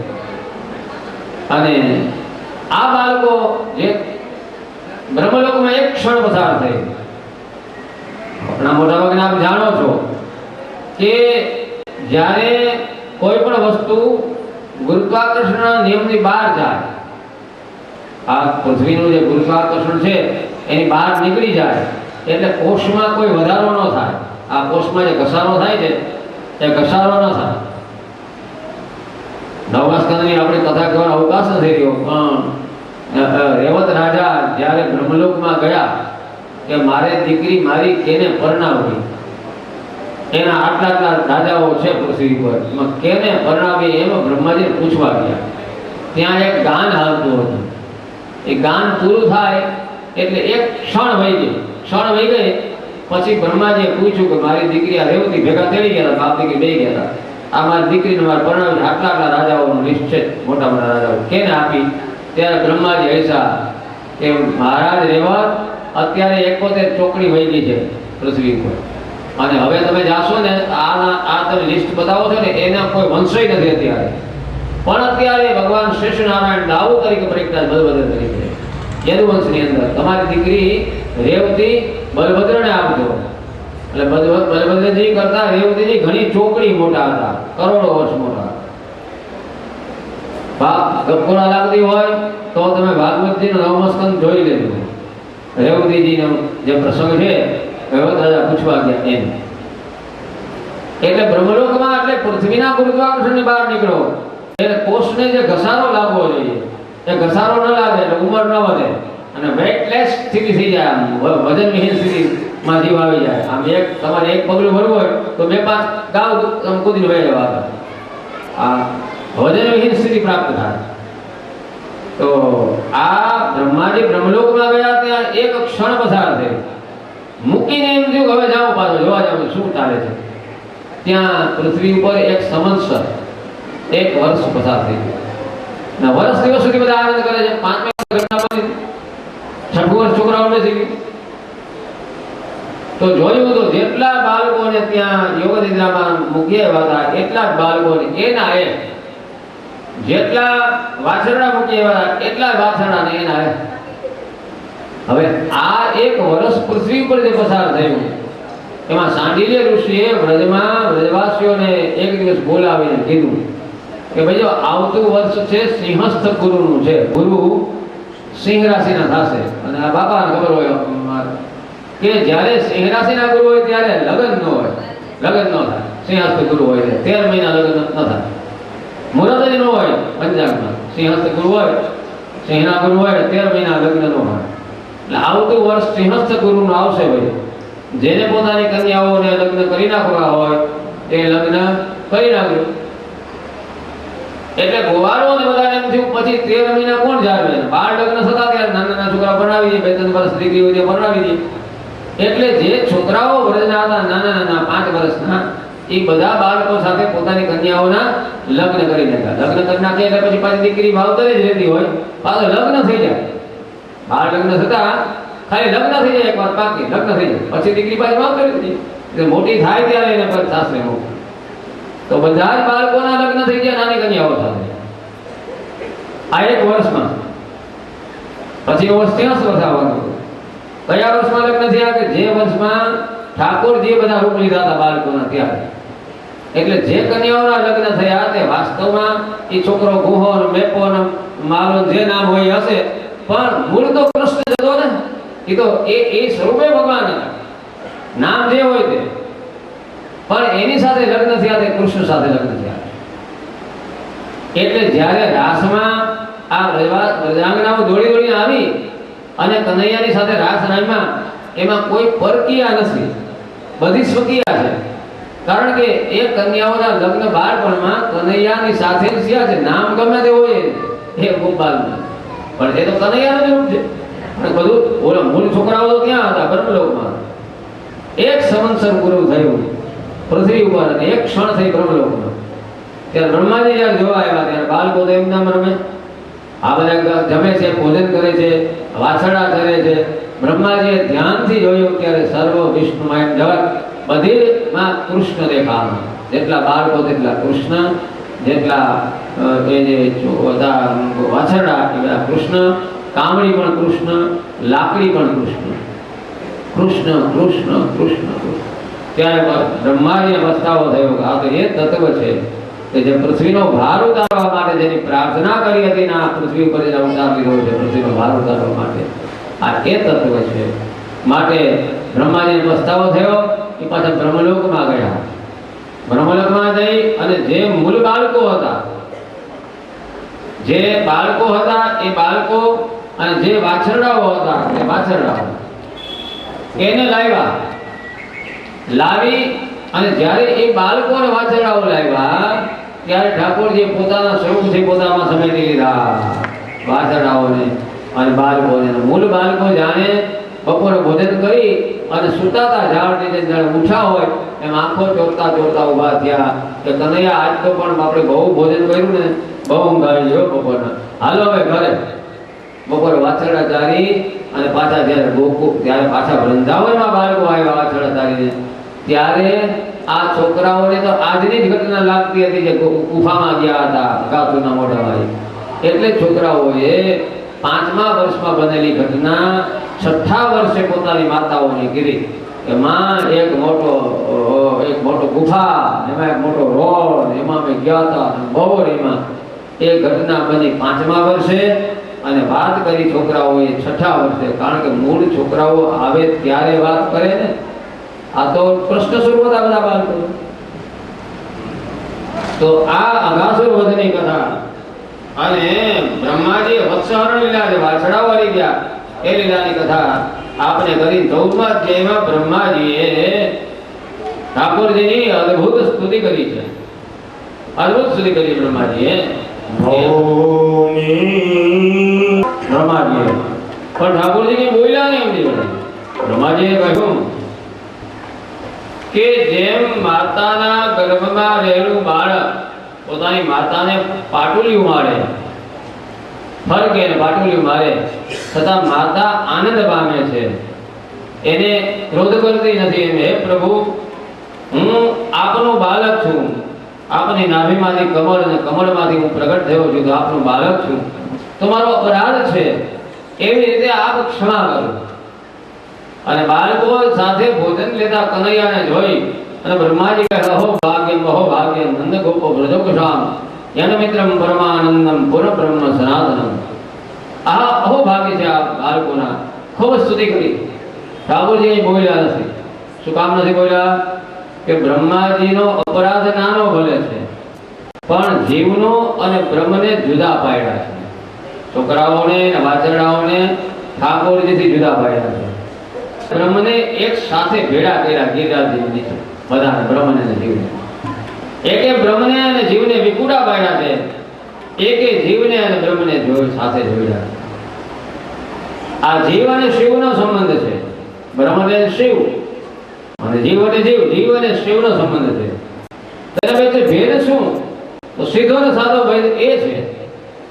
અને આ બાળકો જે બ્રહ્મલોકમાં એક ક્ષણ પસાર થઈ. આપણા મોટા ભાગના આપ જાણો છો કે જ્યારે કોઈ પણ વસ્તુ ગુરુત્વાકર્ષણના નિયમની બહાર જાય, આ પૃથ્વીનું જે ગુરુત્વાકર્ષણ છે એની બહાર નીકળી જાય એટલે કોષમાં કોઈ વધારો ન થાય. આ કોષમાં જે ઘસારો થાય છે એ ઘસારો ન થાય. નવમા સ્કંદની આપણે કથા કહેવાનો અવકાશ નથી રહ્યો, પણ રેવત રાજા જ્યારે બ્રહ્મલોકમાં ગયા કે મારે દીકરી મારી કેને પરણાવવી, એના આટલા આટલા રાજાઓ છે પૃથ્વી પર, એમાં કેને પરણાવી એમ બ્રહ્માજીને પૂછવા ગયા. ત્યાં એક ગાન હાલતું હતું. એ ગાન પૂરું થાય એટલે એક ક્ષણ વહી ગઈ. ક્ષણ વહી ગઈ પછી બ્રહ્માજીએ પૂછ્યું કે મારી દીકરી આ રેવતી ભેગા તેડી ગયા, બાપ દીકરી બે ગયા હતા, આ મારી દીકરીને મારે પરણાવી, આટલા આટલા રાજાઓનું લિસ્ટ છે, મોટા મોટા રાજાઓ, કેને આપી? ત્યારે બ્રહ્માજી હૈસા કે મહારાજ રેવત અત્યારે 71 ચોકડી વહી ગઈ છે પૃથ્વી પર, અને હવે તમે જાશો ને આ તમે લિસ્ટ બતાવો છો ને એના કોઈ વંશય નથી અત્યારે. પણ અત્યારે ભગવાન શ્રેષ્ઠ નારાયણ દાઉ તરીકે પ્રખ્યાત, બલભદ્ર તરીકે યદુવંશની અંદર તમારી દીકરી રેવતી બલભદ્રને આપજો. એટલે બલભદ્રજી કરતા રેવતીજી ઘણી ચોકડી મોટા હતા, કરોડો વર્ષ મોટા. ગપકોરા લાગતી હોય તો તમે ભાગવતજીનો નવમો સ્કંદ જોઈ લેજો. રેવતીજીનો જે પ્રસંગ છે રેવત રાજા પૂછવા ગયા એમ. એટલે બ્રહ્મલોકમાં એટલે પૃથ્વીના ગુરુત્વાકર્ષણની બહાર નીકળો એટલે કોષને જે ઘસારો લાગવો જોઈએ એ ઘસારો ન લાગે એટલે ઉંમર ન વધે અને વેટલેસ સ્થિતિ થઈ જાય, આમ વજનવિહીન સ્થિતિમાં જીવ આવી જાય. આમ એક તમારે એક પગલું ભરવું હોય તો 2-5 ગાવ કૂદીને વહી જવા, આ વજનવિહીન સ્થિતિ પ્રાપ્ત થાય. તો આ બ્રહ્માજી બ્રહ્મલોકમાં ગયા, ત્યાં એક ક્ષણ પસાર થઈ. મૂકીને એમ થયું હવે જાઓ પાછો જોવા જાવ શું ચાલે છે. ત્યાં પૃથ્વી ઉપર એક સંવત્સર, 1 વર્ષ પસાર થઈ ગયું. વર્ષ દિવસ સુધી બધા આનંદ કરે છે. 5 ઘટના બની, 6 વર્ષ છોકરાઓને થઈ ગયું. તો જોયું તો જેટલા બાળકોને ત્યાં યોગ નિદ્રામાં મૂકી આવ્યા હતા એટલા જ બાળકોને એના એ, જેટલા વાછરડા મૂકી આવ્યા હતા એટલા જ વાછરડાને એના એ. હવે આ એક વર્ષ પૃથ્વી ઉપર જે પસાર થયું એમાં સાંડિલ્ય ઋષિએ વ્રજવાસીઓને એક દિવસ બોલાવીને કીધું કે ભાઈ જો આવતું વર્ષ છે સિંહસ્થ ગુરુનું છે, ગુરુ સિંહ રાશિના થશે. અને આ બાપાને ખબર હોય કે જ્યારે સિંહ રાશિના ગુરુ હોય ત્યારે લગ્ન ન હોય, લગ્ન ન થાય. સિંહસ્થ ગુરુ હોય 13 મહિના લગ્ન ન થાય, મુહૂર્ત જ ન હોય પંચાંગમાં. સિંહસ્થ ગુરુ હોય, સિંહના ગુરુ હોય 13 મહિના લગ્ન ન હોય. એટલે આવતું વર્ષ સિંહસ્થ ગુરુનું આવશે. ભાઈ જેને પોતાની કન્યાઓને લગ્ન કરી નાખવા હોય એ લગ્ન કરી નાખ્યું. એટલે ગોવાળો ને બધાને એમ થયું પછી 13 મહિના કોણ જાળવે? બાળ લગ્ન થતા ત્યારે નાના છોકરા બનાવી દે, 2-3 વર્ષ દીકરી હોય બનાવી દે. એટલે જે છોકરાઓ વ્રજના હતા નાના 5 વર્ષના, એ બધા બાળકો સાથે પોતાની કન્યાઓના લગ્ન કરી નાખ્યા. લગ્ન કરી નાખે એટલે પછી પાછી દીકરી ભાવતરે જ રહેતી હોય, પાછું લગ્ન થઈ જાય. બાળ લગ્ન થતા ખાલી લગ્ન થઈ જાય, એક વાર પાકી લગ્ન થઈ જાય પછી દીકરી પાછી ભાવતરે જ એટલે મોટી થાય ત્યારે એને પછી સાસરે મોકલે. તો બધા જ બાળકોના લગ્ન થઈ ગયા નાની કન્યાઓ સાથે આ એક વર્ષમાં. પછી વર્ષ 30 વર્ષ આવવાનું. કયા વર્ષમાં લગ્ન થયા? કે જે વર્ષમાં ઠાકોરજીએ બધા રૂપ લીધા હતા બાળકોના ત્યારે. એટલે જે કન્યાઓના લગ્ન થયા તે વાસ્તવમાં એ છોકરો ગુહો મેપો માલો જે નામ હોય હશે, પણ મૂળ તો કૃષ્ણ જ હતો ને. એ તો એ સ્વરૂપે ભગવાન હતા, નામ જે હોય તે. પણ એની સાથે લગ્ન થયા તે કૃષ્ણ સાથે લગ્ન થયા. એટલે જ્યારે રાસમાં આ વ્રજાંગનાઓ દોડીને આવી અને કનૈયાની સાથે રાસ રમ્યા, એમાં કોઈ પરકીયા નથી, બધી સ્વકીયા છે. કારણ કે એ કન્યાઓના લગ્ન બાળપણમાં કનૈયાની સાથે જ થયા છે. નામ ગમે તે હોય એ ગોપાલના, પણ એ તો કનૈયાનું રૂપ છે. અને બધું ઓલો મૂળ છોકરાઓ તો ક્યાં હતા? બ્રહ્મલોકમાં. એક સંવત્સર પૂરું થયું પૃથ્વી ઉપર અને એક ક્ષણ થઈ બ્રહ્મલોકમાં. ત્યારે બ્રહ્માજી જ્યારે જોવા આવ્યા ત્યારે બાળકો તો એમ નામ રમે, આ બધા જમે છે, ભોજન કરે છે, વાછરડા કરે છે. બ્રહ્માજીએ ધ્યાનથી જોયું ત્યારે સર્વ વિષ્ણુમાં એમ જવાય બધીમાં કૃષ્ણ દેખાણા. જેટલા બાળકો તેટલા કૃષ્ણ, જેટલા એ જે વાછરડા એ બધા કૃષ્ણ, કામળી પણ કૃષ્ણ, લાકડી પણ કૃષ્ણ, કૃષ્ણ કૃષ્ણ કૃષ્ણ કૃષ્ણ. ત્યારે બ્રહ્માજીને પસ્તાવો થયો કે આ તો એ તત્વ છે કે જે પૃથ્વીનો ભાર ઉતારવા માટે જેની પ્રાર્થના કરી હતી ને આ પૃથ્વી ઉપર જેને અવતાર લીધો છે પૃથ્વીનો ભાર ઉતારવા માટે, આ એ તત્વ છે. માટે બ્રહ્માજીને પસ્તાવો થયો. એ પાછા બ્રહ્મલોકમાં ગયા. બ્રહ્મલોકમાં જઈ અને જે મૂળ બાળકો હતા, જે બાળકો હતા એ બાળકો અને જે વાછરડાઓ હતા એ વાછરડાઓ એને લાવી અને જ્યારે એ બાળકો અને વાછરડાઓ લાવ્યા ત્યારે ઠાકોરજી પોતાના સ્વરૂપથી પોતામાં સમેટી લીધા વાછરડાઓને અને બાળકોને. મૂળ બાળકો જાણે બપોરે ભોજન કરી અને સુતાતા ઝાડ નીચે જાણે ઉઠા હોય એમ આંખો ચોરતા ચોરતા ઉભા થયા કે કનૈયા આજ તો પણ આપણે બહુ ભોજન કર્યું ને, બહુ ઊંઘ આવી ગયો બપોરના, હાલો હવે ઘરે. બપોરે વાછરડા ચારી અને પાછા જ્યારે ત્યારે પાછા વૃંદાવનમાં બાળકો આવ્યા વાછરડા ચારીને, ત્યારે આ છોકરાઓને તો આજની જ ઘટના લાગતી હતી જે ગુફામાં ગયા હતા કાતુના મોઢામાં. એટલે છોકરાઓએ 5મા વર્ષમાં બનેલી ઘટના 6થા વર્ષે પોતાની માતાઓને કીધી કે માં એક મોટો ગુફા, એમાં એક મોટો રોડ, એમાં અમે ગયા હતા બહુ એમાં એ ઘટના બની 5મા વર્ષે અને વાત કરી છોકરાઓએ 6થા વર્ષે. કારણ કે મૂળ છોકરાઓ આવે ત્યારે વાત કરે ને, આ તો પ્રશ્ન સ્વરૂપ હતા બધા બાળકો. તો આ અઘાસુર વધની કથા અને બ્રહ્માજી વત્સહરણ લીલા જે વાછડાઓ આવી ગયા એ લીલાની કથા આપણે કરી. 14મા અધ્યાયમાં બ્રહ્માજીએ ઠાકોરજીની અદ્ભુત સ્તુતિ કરી છે. અદ્ભુત સ્તુતિ કરી બ્રહ્માજીએ. બ્રહ્માજીએ પણ ઠાકોરજીને બોલ્યા નહીં એમની વડે. બ્રહ્માજીએ કહ્યું કે જેમ માતાના ગર્ભમાં રહેલું બાળક પોતાની માતાને પાટુલિયું મારે, ફરકે ને પાટુલિયું મારે છતાં માતા આનંદ પામે છે, એને ક્રોધ કરતી નથી. એમ હે પ્રભુ, હું આપનો બાળક છું, આપની નાભીમાંથી કમળ અને કમળમાંથી હું પ્રગટ થયો છું, તો આપનો બાળક છું, તો મારો અપરાધ છે એવી રીતે આપ ક્ષમા કરો. અને બાળકો સાથે ભોજન લેતા કનૈયાને જોઈ અને બ્રહ્માજી કહે અહો ભાગ્યમ અહો ભાગ્યમ નંદ ગોપો વ્રજોકશામ યન મિત્રમ પરમાનંદમ પૂર્ણ બ્રહ્મ સનાતનમ. આ અહો ભાગ્ય છે આ બાળકોના. ખૂબ સ્તુતિ કરી. ઠાકોરજી અહીં બોલ્યા નથી. શું કામ નથી બોલ્યા? કે બ્રહ્માજીનો અપરાધ નાનો ભલે છે, પણ જીવનો અને બ્રહ્મને જુદા પાડ્યા છે. છોકરાઓને વાછરડાઓને ઠાકોરજીથી જુદા પાડ્યા છે. બ્રહ્મને એક સાથે ભેળા કર્યા ગિરિરાજજી નીચે બધાને, બ્રહ્મને અને જીવને. એકે બ્રહ્મને અને જીવને વિકુડા પાડ્યા છે, એકે જીવને અને બ્રહ્મને સાથે જોડ્યા. આ જીવ અને શિવનો સંબંધ છે. બ્રહ્મ એટલે શિવ અને જીવ એટલે જીવ. જીવ અને શિવનો સંબંધ છે. તેના વચ્ચે ભેદ શું? તો સીધો ને સાદો ભેદ એ છે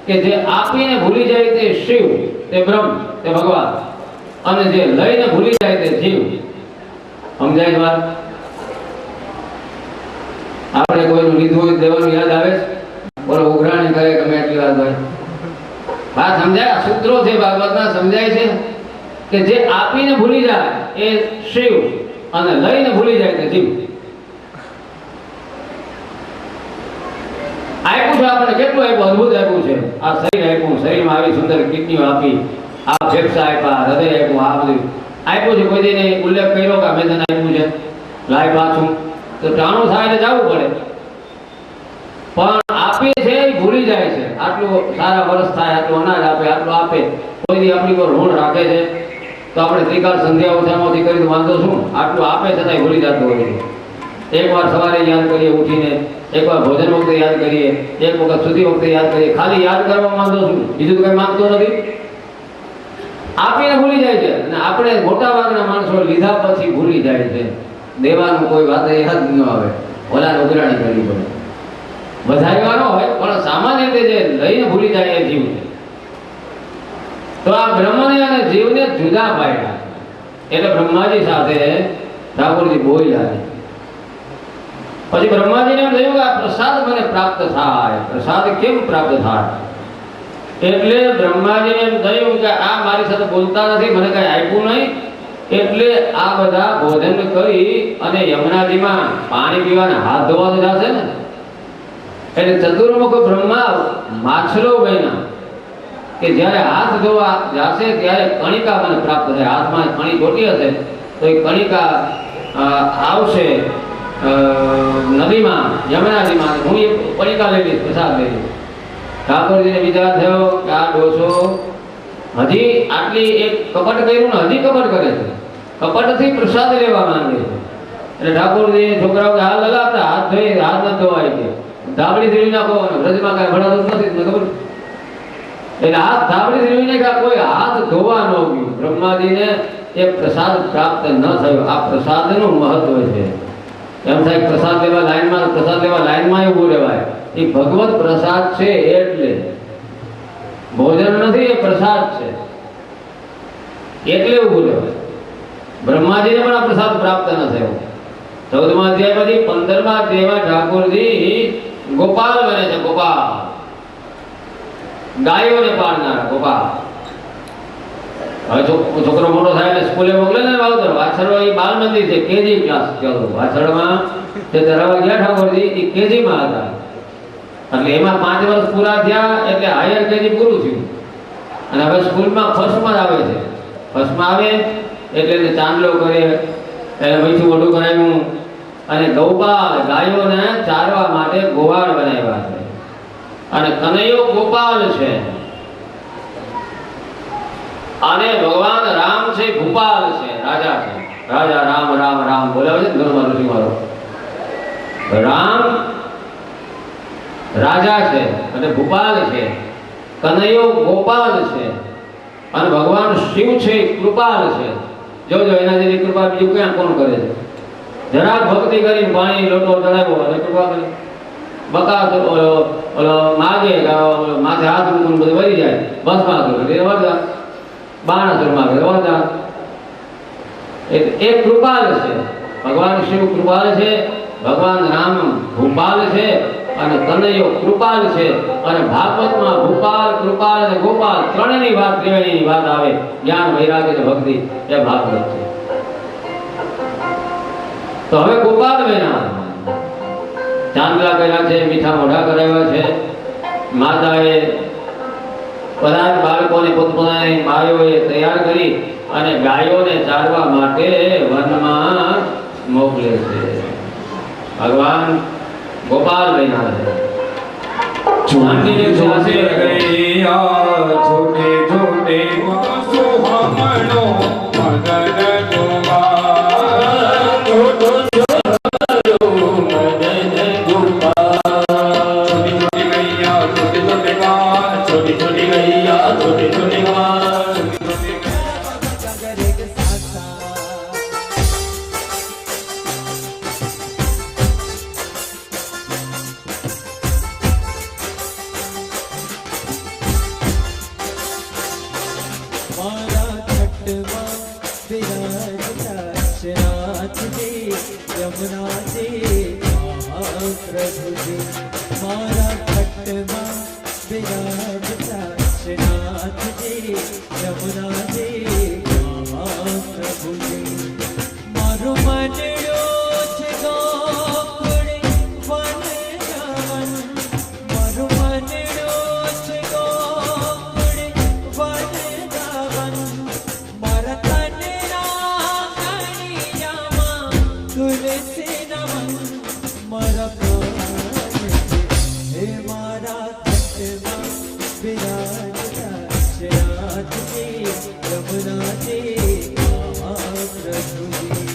કે જે આપીને ભૂલી જાય તે શિવ, તે બ્રહ્મ, તે ભગવાન, અને જે લઈને ભૂલી જાય તે જીવ. સમજાય વાત? આપણે કોઈનું લીધું હોય દેવાનું યાદ આવે છે? બોલો ઉઘરાણી કરે ગમે એટલી વાત હોય. વાત સમજાય? સૂત્રો છે ભાગવતના, સમજાય છે કે જે આપીને ભૂલી જાય એ શિવ અને લઈને ભૂલી જાય તે જીવ. આપ્યું છે આપણે, કેટલું આપ્યું, અદભુત આપ્યું છે. આ શરીર આપ્યું, શરીરમાં આવી સુંદર કિડનીઓ આપી, આ ફેફસા આપ્યા, હૃદય આપ્યું, આ બધું આપ્યું છે. કોઈ દિને ઉલ્લેખ કર્યો કે મેં તને આપ્યું છે, લાય પાછું તો ટાણું થાય એટલે જવું પડે. પણ આપે છે એ ભૂલી જાય છે. આટલું સારા વર્ષ થાય, આટલું અનાજ આપે, આટલું આપે, કોઈ દી આપણી પર ઋણ રાખે છે તો આપણે ત્રિકાળ સંધ્યા ઓછામાંથી કરી તો વાંધો શું? આટલું આપે છતાંય ભૂલી જતું હોય છે. એકવાર સવારે યાદ કરીએ ઉઠીને, એકવાર ભોજન વખતે યાદ કરીએ, એક વખત સુધી વખતે યાદ કરીએ. ખાલી યાદ કરવા માંગતો છું, બીજું કઈ માંગતો નથી. આપીને ભૂલી જાય છે. અને આપણે મોટા ભાગના માણસો લીધા પછી ભૂલી જાય છે. દેવાનું કોઈ વાત યાદ ન આવે, ઓલાને ઉઘરાણી કરવી પડે. વધારવાનો હોય પણ સામાન્ય રીતે જે લઈને ભૂલી જાય એ જીવ છે. તો આ બ્રહ્મને અને જીવને જુદા પાડ્યા. એટલે બ્રહ્માજી સાથે ઠાકોરજી બોલ્યા. પછી બ્રહ્માજીને એમ થયું કે આ પ્રસાદ મને પ્રાપ્ત થાય. પ્રસાદ કેમ પ્રાપ્ત થાય? એટલે બ્રહ્માજીને એમ થયું કે આ મારી સાથે બોલતા નથી, મને કઈ આપ્યું નહીં, એટલે આ બધા ભોજન કરી અને યમુનાજીમાં પાણી પીવાના હાથ ધોવા જશે ને. એટલે ચતુર્મુખ બ્રહ્મા માછલો બન્યા કે જ્યારે હાથ ધોવા જશે ત્યારે કણિકા મને પ્રાપ્ત થાય. હાથમાં કણી ચોટી હશે તો એ કણિકા આવશે નદીમાં, યમુનાજીમાં. હું એ કણિકા લઈ લઈશ, પ્રસાદ લઈ લઈશ. ઠાકોરજીને વિચાર થયો કે આ ડોસો હજી આટલી એક કપટ કર્યું ને હજી કપટ કરે છે, કપટથી પ્રસાદ લેવા માંગે છે. એટલે ઠાકોરજી છોકરાઓ હાથ લગાવતા, હાથ ધોઈ, હાથ ન ધોવાય કે ધાબળી ધીરી નાખો. અને વ્રજમાં કઈ ભણાતું નથી, તમને ખબર? એટલે હાથ ધાબળી ધીરી નાખ્યા, કોઈ હાથ ધોવા ન ગયું. બ્રહ્માજીને એ પ્રસાદ પ્રાપ્ત ન થયો. આ પ્રસાદનું મહત્વ છે. એમ થાય પ્રસાદ લેવા લાઈનમાં ઉભું રહેવાય. એ ભગવત પ્રસાદ છે એટલે ભોજન નથી, એ પ્રસાદ છે એટલે ઉભું રહેવાય. બ્રહ્માજીને પણ આ પ્રસાદ પ્રાપ્ત ન થયો. 14મા અધ્યાય પછી 15મા અધ્યાયમાં ઠાકોરજી ગોપાલ બને છે. ગોપાલ, ગાયોને પાળનારા ગોપાલ. હવે છોકરો મોટો થાય એટલે સ્કૂલે મોકલે ને વાવતર. વાછરડો એ બાલ મંદિર છે, કેજી ક્લાસ ચાલુ. વાછરડમાં જે ધરાવા ગયા ઠાકોરજી એ કેજીમાં હતા. એટલે એમાં 5 વર્ષ પૂરા થયા એટલે હાયર કેજી પૂરું થયું. અને હવે સ્કૂલમાં ફર્સ્ટમાં આવે છે. ફર્સ્ટમાં આવે એટલે એને ચાંદલો કરે, એને મીઠું મોઢું કરાવ્યું. અને ગૌપાલ, ગાયોને ચારવા માટે ગોવાળ બનાવ્યા છે. અને કનૈયો ગોપાલ છે. અને ભગવાન રામ છે, ભૂપાલ છે, રાજા છે. રાજા રામ રામ રામ બોલાવે છે ઘરમાં ઋષિ મારો. રામ રાજા છે અને ભૂપાલ છે. કનૈયો ગોપાલ છે. અને ભગવાન શિવ છે, કૃપાલ છે. જોજો એના જેવી કૃપા બીજું ક્યાં કોણ કરે છે? જરાક ભક્તિ કરીને પાણી લોટો ચડાવ્યો અને કૃપા કરી બકા ઓલો માગે માથે હાથ મૂકીને બધું વળી જાય. બસ માં વરદાન, બાણાસુર માગે વરદાન. એ કૃપાલ છે. ભગવાન શિવ કૃપાલ છે, ભગવાન રામ ભૂપાલ છે, અને તનયો કૃપાલ છે અને ભાગવતમાં ભૂપાલ કૃપાલ અને ગોપાલ ત્રણેયની વાત ત્રિવેણીની વાત આવે જ્ઞાન વૈરાગ્ય અને ભક્તિ એ ભાગવત છે તો હવે ગોપાલ બન્યા ચાંદલા કર્યા છે મીઠા મોઢા કરાવ્યા છે માતાએ બધા બાળકોને પોતપોતાની માયોએ તૈયાર કરી અને ગાયોને ચારવા માટે વનમાં મોકલે છે ભગવાન ગોપાલ બન્યા છે छोटे छोटे गैया छोटे छोटे सुहामणो मदन गोपाल छोटो छोटो मदन गोपाल छोटी छोटी गैया छोटे छोटे गाय छोटी छोटी गैया छोटे छोटे गाय यमुना जी महाप्रभु जी मारा खट्टमा विराजता श्रीनाथ जी यमुना जी महाप्रभु जी मारो मनड़ो छे गोकुड़े वन जवन मारो मनड़ो छे गोकुड़े वन जवन मारा तुलसी नमन मरा हे मारा खट्टमा विराजता श्रीनाथ जी यमुना जी महाप्रभु जी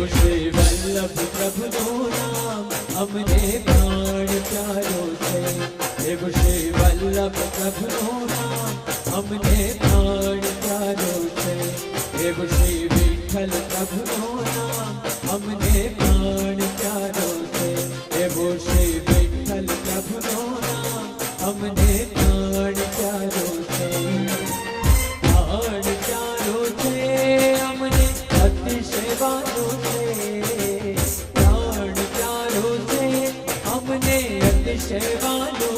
श्री वल्लभ प्रभु नाम हमने प्राण प्यारो से देव श्री वल्लभ प्रभु नाम हमने प्राण प्यारो से देव श्री विठल प्रभु नाम हमने प्राण प्यारो से देव श्री विठल प्रभु नाम हमने प्राण प्यारो से प्राण प्यारो से हमने अतिशय बारो सेवालो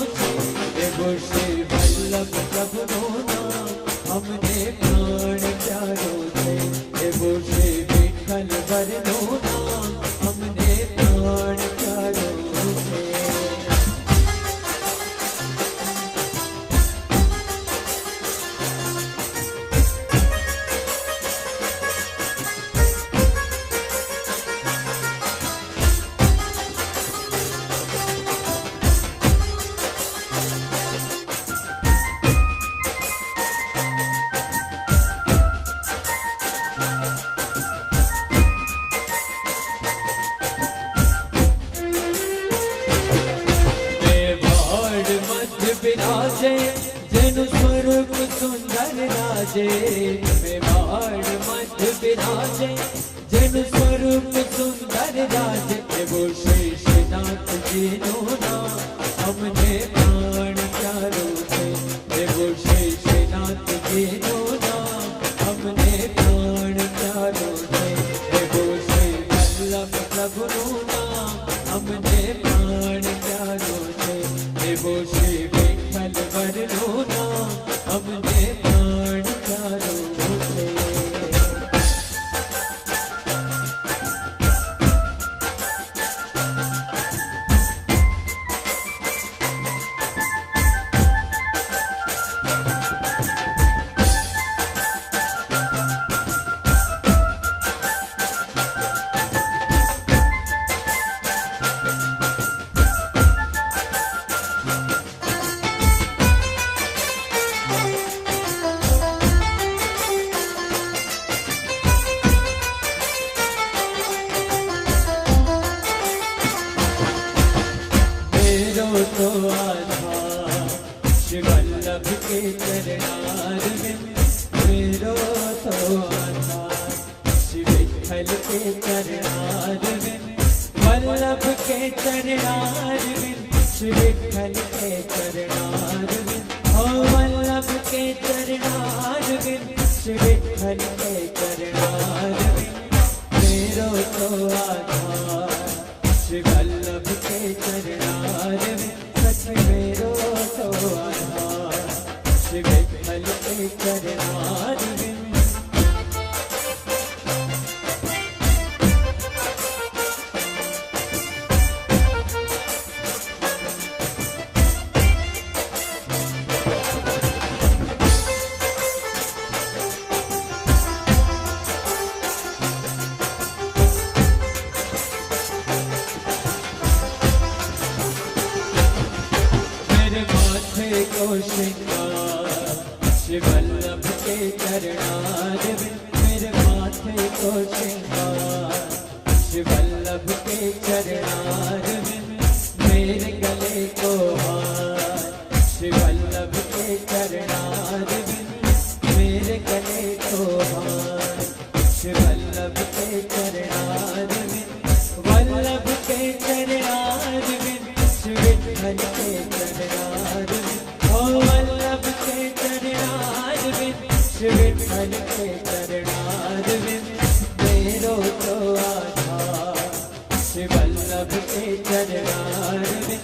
देवो श्री वल्लभ प्रभु नाम हमने प्राण प्यारो से देवो श्री विठल वरनो नाम हमने प्राण प्यारो से विराजे जनु स्वरूप सुंदर राजे मेवाड़ मध्य विराजे जनु स्वरूप सुंदर राजे वो शेषनाथ जी नो नाम हमने प्राण प्यारो से वो शेषनाथ जी नो नाम हमने प्राण प्यारो से वो श्री वल्लभ प्रभु नो नाम हमने प्राण प्यारो से वो श्री विठ्ठल वर नो नाम हमने प्राण प्यारो से। तो आधार श्री वल्लभ के चरणार में मेरो तो आधार श्री विठ्ठल के चरणार में वल्लभ के चरणार में श्री विठ्ठल के चरणार में ओ वल्लभ के चरणार में श्री विठ्ठल के चरणार में मेरो तो आधार श्री वल्लभ के चरणार में मेरो तो आधार श्री विठ्ठल के चरणार में। को श्रृंगार श्री वल्लभ के चरणार में मेरे माथे को श्रृंगार श्री वल्लभ के चरणार में मेरे गले को हार श्री वल्लभ के चरणार में मेरे गले को हार श्री वल्लभ के चरणार में वल्लभ के चरणार में श्री विठ्ठल के चरणार में वल्लभ के चरणार में श्री विठ्ठल के चरणार में मेरो तो आधार श्री वल्लभ के चरणार में